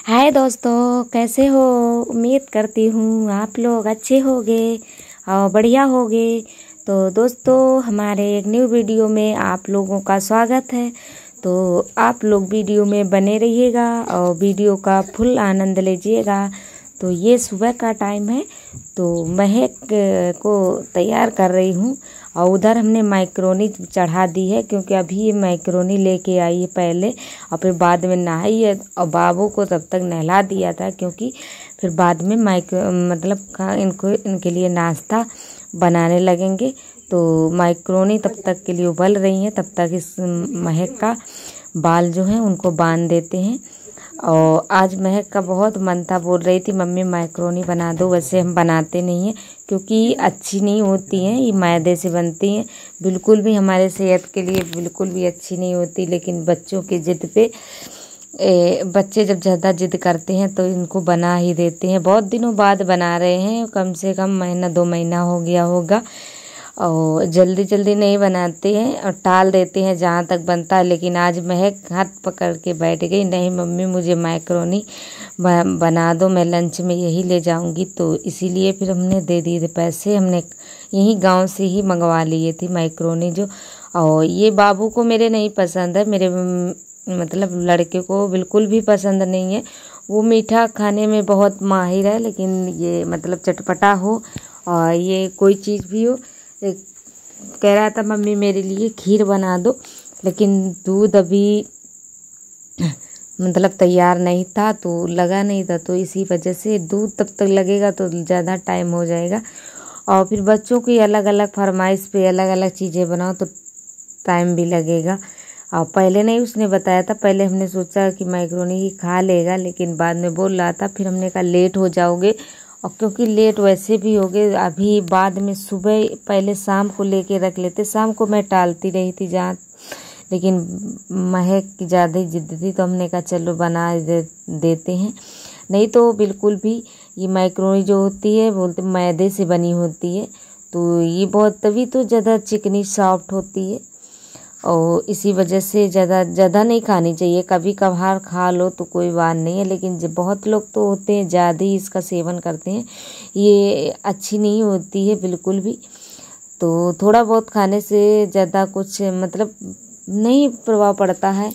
हाय दोस्तों, कैसे हो। उम्मीद करती हूँ आप लोग अच्छे होगे और बढ़िया होगे। तो दोस्तों, हमारे एक न्यू वीडियो में आप लोगों का स्वागत है। तो आप लोग वीडियो में बने रहिएगा और वीडियो का फुल आनंद लीजिएगा। तो ये सुबह का टाइम है, तो महक को तैयार कर रही हूँ और उधर हमने मैक्रोनी चढ़ा दी है, क्योंकि अभी ये मैक्रोनी लेके आई है पहले और फिर बाद में नहाई है। और बाबू को तब तक नहला दिया था, क्योंकि फिर बाद में इनके लिए नाश्ता बनाने लगेंगे। तो मैक्रोनी तब तक के लिए उबल रही है, तब तक इस महक का बाल जो है उनको बांध देते हैं। और आज महक का बहुत मन था, बोल रही थी मम्मी मैक्रोनी बना दो। वैसे हम बनाते नहीं हैं, क्योंकि अच्छी नहीं होती हैं, ये मैदे से बनती हैं, बिल्कुल भी हमारे सेहत के लिए बिल्कुल भी अच्छी नहीं होती। लेकिन बच्चों की जिद पे बच्चे जब ज़्यादा जिद करते हैं तो इनको बना ही देते हैं। बहुत दिनों बाद बना रहे हैं, कम से कम महीना 2 महीना हो गया होगा। और जल्दी जल्दी नहीं बनाते हैं और टाल देते हैं जहाँ तक बनता है। लेकिन आज महक हाथ पकड़ के बैठ गई, नहीं मम्मी मुझे मैक्रोनी बना दो, मैं लंच में यही ले जाऊंगी। तो इसीलिए फिर हमने दे दिए थे पैसे, हमने यही गांव से ही मंगवा लिए थी मैक्रोनी जो। और ये बाबू को मेरे नहीं पसंद है, मेरे मतलब लड़के को बिल्कुल भी पसंद नहीं है। वो मीठा खाने में बहुत माहिर है, लेकिन ये मतलब चटपटा हो और ये कोई चीज़ भी हो। कह रहा था मम्मी मेरे लिए खीर बना दो, लेकिन दूध अभी मतलब तैयार नहीं था, तो लगा नहीं था। तो इसी वजह से दूध तब तक लगेगा तो ज़्यादा टाइम हो जाएगा। और फिर बच्चों की अलग अलग फरमाइश पे अलग अलग चीज़ें बनाओ तो टाइम भी लगेगा। और पहले नहीं उसने बताया था, पहले हमने सोचा कि मैक्रोनी ही खा लेगा, लेकिन बाद में बोल रहा था। फिर हमने कहा लेट हो जाओगे, और क्योंकि लेट वैसे भी हो गए, अभी बाद में सुबह पहले शाम को लेके रख लेते। शाम को मैं टालती रही थी जहाँ, लेकिन महक की ज़्यादा ही जिद थी, तो हमने कहा चलो बना देते हैं। नहीं तो बिल्कुल भी ये मैक्रोनी जो होती है बोलते मैदे से बनी होती है, तो ये बहुत तभी तो ज़्यादा चिकनी सॉफ्ट होती है। और इसी वजह से ज़्यादा नहीं खानी चाहिए, कभी कभार खा लो तो कोई बात नहीं है। लेकिन जब बहुत लोग तो होते हैं ज़्यादा ही इसका सेवन करते हैं, ये अच्छी नहीं होती है बिल्कुल भी। तो थोड़ा बहुत खाने से ज़्यादा कुछ मतलब नहीं प्रभाव पड़ता है।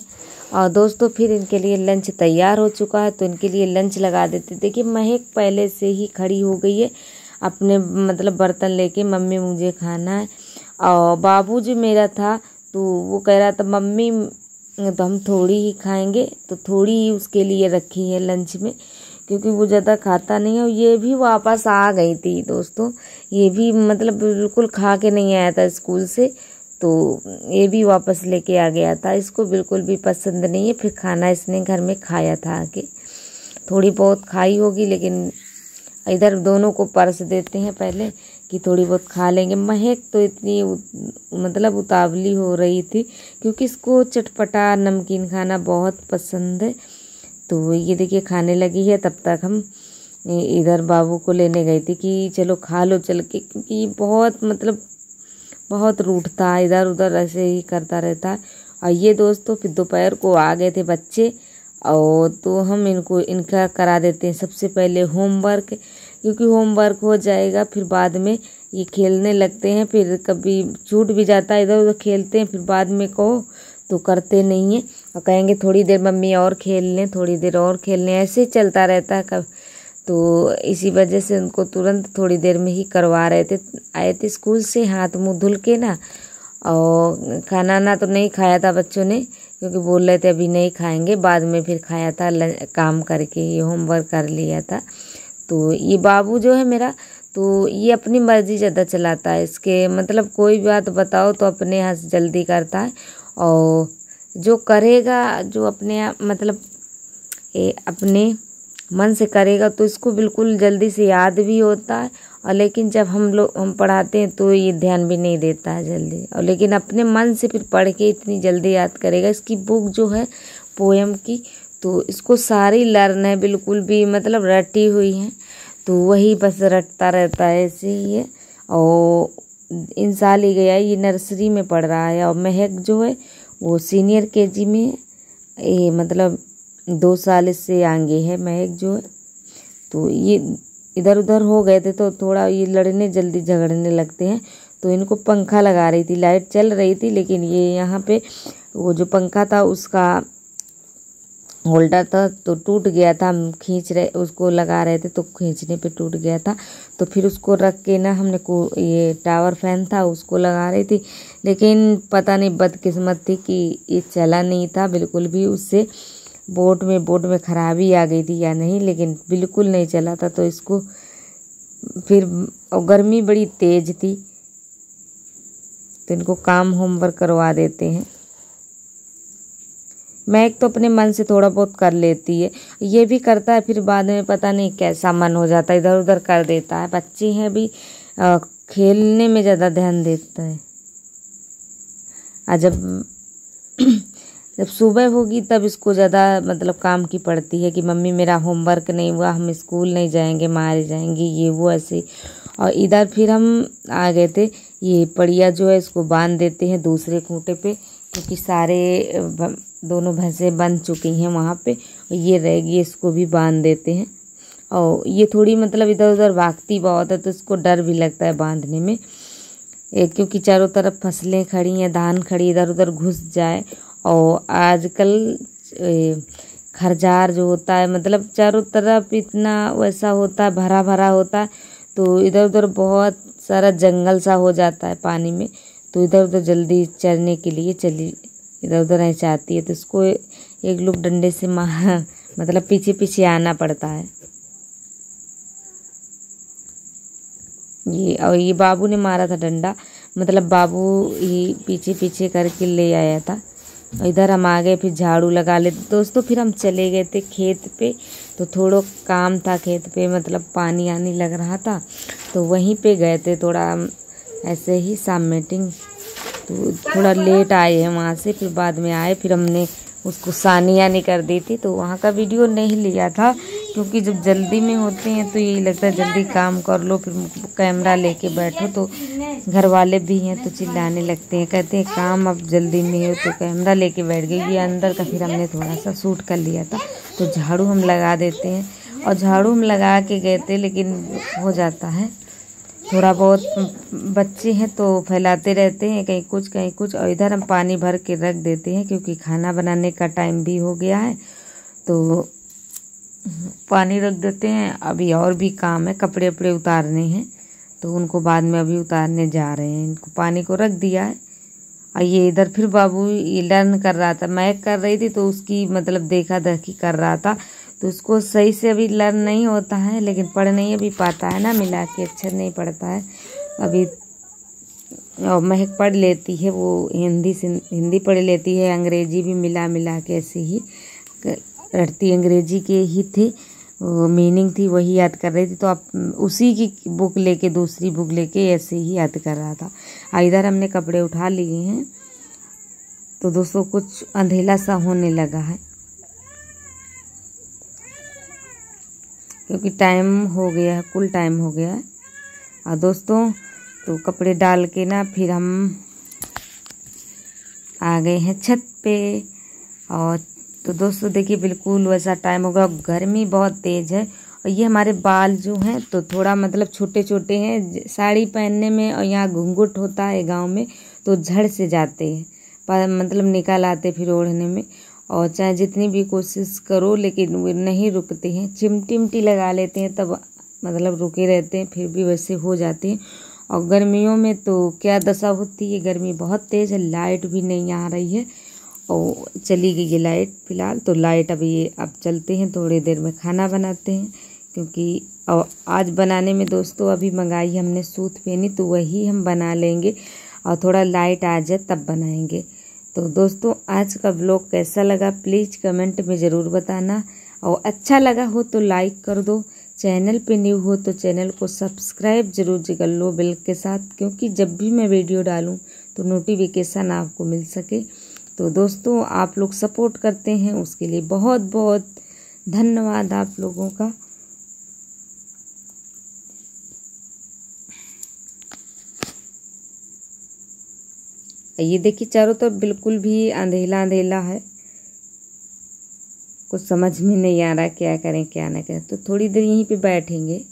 और दोस्तों, फिर इनके लिए लंच तैयार हो चुका है, तो इनके लिए लंच लगा देते। देखिए महक पहले से ही खड़ी हो गई है अपने मतलब बर्तन लेके, मम्मी मुझे खाना है। और बाबू जो मेरा था तो वो कह रहा था मम्मी तो हम थोड़ी ही खाएंगे, तो थोड़ी ही उसके लिए रखी है लंच में, क्योंकि वो ज़्यादा खाता नहीं है। और ये भी वापस आ गई थी दोस्तों, ये भी मतलब बिल्कुल खा के नहीं आया था स्कूल से, तो ये भी वापस लेके आ गया था। इसको बिल्कुल भी पसंद नहीं है, फिर खाना इसने घर में खाया था आके, थोड़ी बहुत खाई होगी। लेकिन इधर दोनों को परस देते हैं पहले कि थोड़ी बहुत खा लेंगे। महक तो इतनी मतलब उतावली हो रही थी, क्योंकि इसको चटपटा नमकीन खाना बहुत पसंद है। तो ये देखिए खाने लगी है। तब तक हम इधर बाबू को लेने गई थी कि चलो खा लो चल के, क्योंकि बहुत मतलब बहुत रूठता है, इधर उधर ऐसे ही करता रहता है। और ये दोस्तों फिर दोपहर को आ गए थे बच्चे, और तो हम इनका करा देते हैं सबसे पहले होमवर्क, क्योंकि होमवर्क हो जाएगा फिर बाद में ये खेलने लगते हैं। फिर कभी छूट भी जाता है, इधर उधर खेलते हैं, फिर बाद में कहो तो करते नहीं हैं और कहेंगे थोड़ी देर मम्मी और खेल लें, थोड़ी देर और खेल लें, ऐसे ही चलता रहता है कब। तो इसी वजह से उनको तुरंत थोड़ी देर में ही करवा रहे थे। आए थे स्कूल से हाथ मुँह धुल के ना, और खाना ना तो नहीं खाया था बच्चों ने, क्योंकि बोल रहे थे अभी नहीं खाएंगे, बाद में फिर खाया था काम करके, ये होमवर्क कर लिया था। तो ये बाबू जो है मेरा, तो ये अपनी मर्जी ज़्यादा चलाता है। इसके मतलब कोई बात बताओ तो अपने यहाँ से जल्दी करता है, और जो करेगा जो अपने मतलब अपने मन से करेगा तो इसको बिल्कुल जल्दी से याद भी होता है। और लेकिन जब हम पढ़ाते हैं तो ये ध्यान भी नहीं देता है जल्दी, और लेकिन अपने मन से फिर पढ़ के इतनी जल्दी याद करेगा। इसकी बुक जो है पोएम की, तो इसको सारी लर्न है, बिल्कुल भी मतलब रटी हुई है, तो वही बस रटता रहता है, ऐसे ही है। और इन साल ही गया, ये नर्सरी में पढ़ रहा है। और महक जो है वो सीनियर केजी में, ये मतलब 2 साल इससे आगे है महक जो है। तो ये इधर उधर हो गए थे तो थोड़ा ये लड़ने जल्दी झगड़ने लगते हैं। तो इनको पंखा लगा रही थी, लाइट चल रही थी, लेकिन ये यहाँ पे वो जो पंखा था उसका होल्डर था तो टूट गया था। हम खींच रहे उसको लगा रहे थे तो खींचने पे टूट गया था। तो फिर उसको रख के ना हमने को ये टावर फैन था उसको लगा रही थी, लेकिन पता नहीं बदकिस्मत थी कि ये चला नहीं था बिल्कुल भी। उससे बोट में खराबी आ गई थी या नहीं, लेकिन बिल्कुल नहीं चला था। तो इसको फिर गर्मी बड़ी तेज थी तो इनको काम होमवर्क करवा देते हैं। महक तो अपने मन से थोड़ा बहुत कर लेती है, ये भी करता है, फिर बाद में पता नहीं कैसा मन हो जाता है इधर उधर कर देता है। बच्चे हैं भी, खेलने में ज़्यादा ध्यान देता है। जब सुबह होगी तब इसको ज़्यादा मतलब काम की पड़ती है कि मम्मी मेरा होमवर्क नहीं हुआ, हम स्कूल नहीं जाएंगे, मारे जाएंगे, ये वो ऐसे। और इधर फिर हम आ गए थे, ये पड़िया जो है इसको बांध देते हैं दूसरे खूंटे पे, क्योंकि सारे दोनों भैंसें बंध चुकी हैं वहाँ पे, ये रहेगी, इसको भी बांध देते हैं। और ये थोड़ी मतलब इधर उधर भागती बहुत है तो इसको डर भी लगता है बांधने में, क्योंकि चारों तरफ फसलें खड़ी हैं, धान खड़ी, इधर उधर घुस जाए। और आजकल खरजार जो होता है मतलब चारों तरफ इतना वैसा होता है, भरा भरा होता है, तो इधर उधर बहुत सारा जंगल सा हो जाता है पानी में। तो इधर उधर जल्दी चरने के लिए चली इधर उधर नहीं चाहती है, तो इसको एक लोग डंडे से मतलब पीछे पीछे आना पड़ता है। ये बाबू ने मारा था डंडा, मतलब बाबू ही पीछे पीछे करके ले आया था। और इधर हम आ गए, फिर झाड़ू लगा लेते दोस्तों। फिर हम चले गए थे खेत पे, तो थोड़ा काम था खेत पे, मतलब पानी आने लग रहा था तो वहीं पे गए थे, थोड़ा ऐसे ही शाम मीटिंग। तो थोड़ा लेट आए हैं वहाँ से, फिर बाद में आए, फिर हमने उसको सानी आनी कर दी थी, तो वहाँ का वीडियो नहीं लिया था, क्योंकि जब जल्दी में होते हैं तो यही लगता है जल्दी काम कर लो, फिर कैमरा लेके बैठो तो घर वाले भी हैं तो चिल्लाने लगते हैं, कहते हैं काम अब जल्दी में हो तो कैमरा लेके बैठ गई। ये अंदर का फिर हमने थोड़ा सा शूट कर लिया था। तो झाड़ू हम लगा देते हैं, और झाड़ू हम लगा के गए थे, लेकिन हो जाता है थोड़ा बहुत, बच्चे हैं तो फैलाते रहते हैं कहीं कुछ। और इधर हम पानी भर के रख देते हैं, क्योंकि खाना बनाने का टाइम भी हो गया है, तो पानी रख देते हैं। अभी और भी काम है, कपड़े वपड़े उतारने हैं, तो उनको बाद में अभी उतारने जा रहे हैं। इनको पानी को रख दिया है। और ये इधर फिर बाबू ये लर्न कर रहा था, मैं कर रही थी तो उसकी मतलब देखा देखी कर रहा था, तो उसको सही से अभी लर्न नहीं होता है, लेकिन पढ़ नहीं अभी पाता है ना, मिला के अक्षर नहीं पढ़ता है अभी। और महक पढ़ लेती है, वो हिंदी पढ़ लेती है, अंग्रेजी भी मिला के ऐसे ही रटती, अंग्रेजी के ही थे मीनिंग थी वही याद कर रही थी। तो आप उसी की बुक लेके दूसरी बुक लेके ऐसे ही याद कर रहा था। इधर हमने कपड़े उठा लिए हैं, तो दोस्तों कुछ अंधेला सा होने लगा है, क्योंकि टाइम हो गया है, कुल टाइम हो गया है। और दोस्तों तो कपड़े डाल के ना फिर हम आ गए हैं छत पे। और तो दोस्तों देखिए बिल्कुल वैसा टाइम होगा, गर्मी बहुत तेज़ है। और ये हमारे बाल जो हैं तो थोड़ा मतलब छोटे छोटे हैं, साड़ी पहनने में और यहाँ घूंघट होता है गांव में तो झड़ से जाते हैं, पर मतलब निकल आते फिर ओढ़ने में। और चाहे जितनी भी कोशिश करो लेकिन वो नहीं रुकते हैं, चिमटी उमटी लगा लेते हैं तब मतलब रुके रहते हैं, फिर भी वैसे हो जाते हैं। और गर्मियों में तो क्या दशा होती है, गर्मी बहुत तेज़ है, लाइट भी नहीं आ रही है, और चली गई है लाइट फ़िलहाल। तो लाइट अभी अब चलते हैं, थोड़ी देर में खाना बनाते हैं, क्योंकि और आज बनाने में दोस्तों अभी मंगाई हमने सूत फेनी, तो वही हम बना लेंगे, और थोड़ा लाइट आ जाए तब बनाएंगे। तो दोस्तों आज का ब्लॉग कैसा लगा प्लीज़ कमेंट में ज़रूर बताना, और अच्छा लगा हो तो लाइक कर दो, चैनल पे न्यू हो तो चैनल को सब्सक्राइब जरूर कर लो बेल के साथ, क्योंकि जब भी मैं वीडियो डालूं तो नोटिफिकेशन आपको मिल सके। तो दोस्तों आप लोग सपोर्ट करते हैं उसके लिए बहुत बहुत धन्यवाद आप लोगों का। ये देखिए चारों तरफ बिल्कुल भी अंधेला अंधेला है, कुछ समझ में नहीं आ रहा क्या करें क्या ना करें, तो थोड़ी देर यहीं पे बैठेंगे।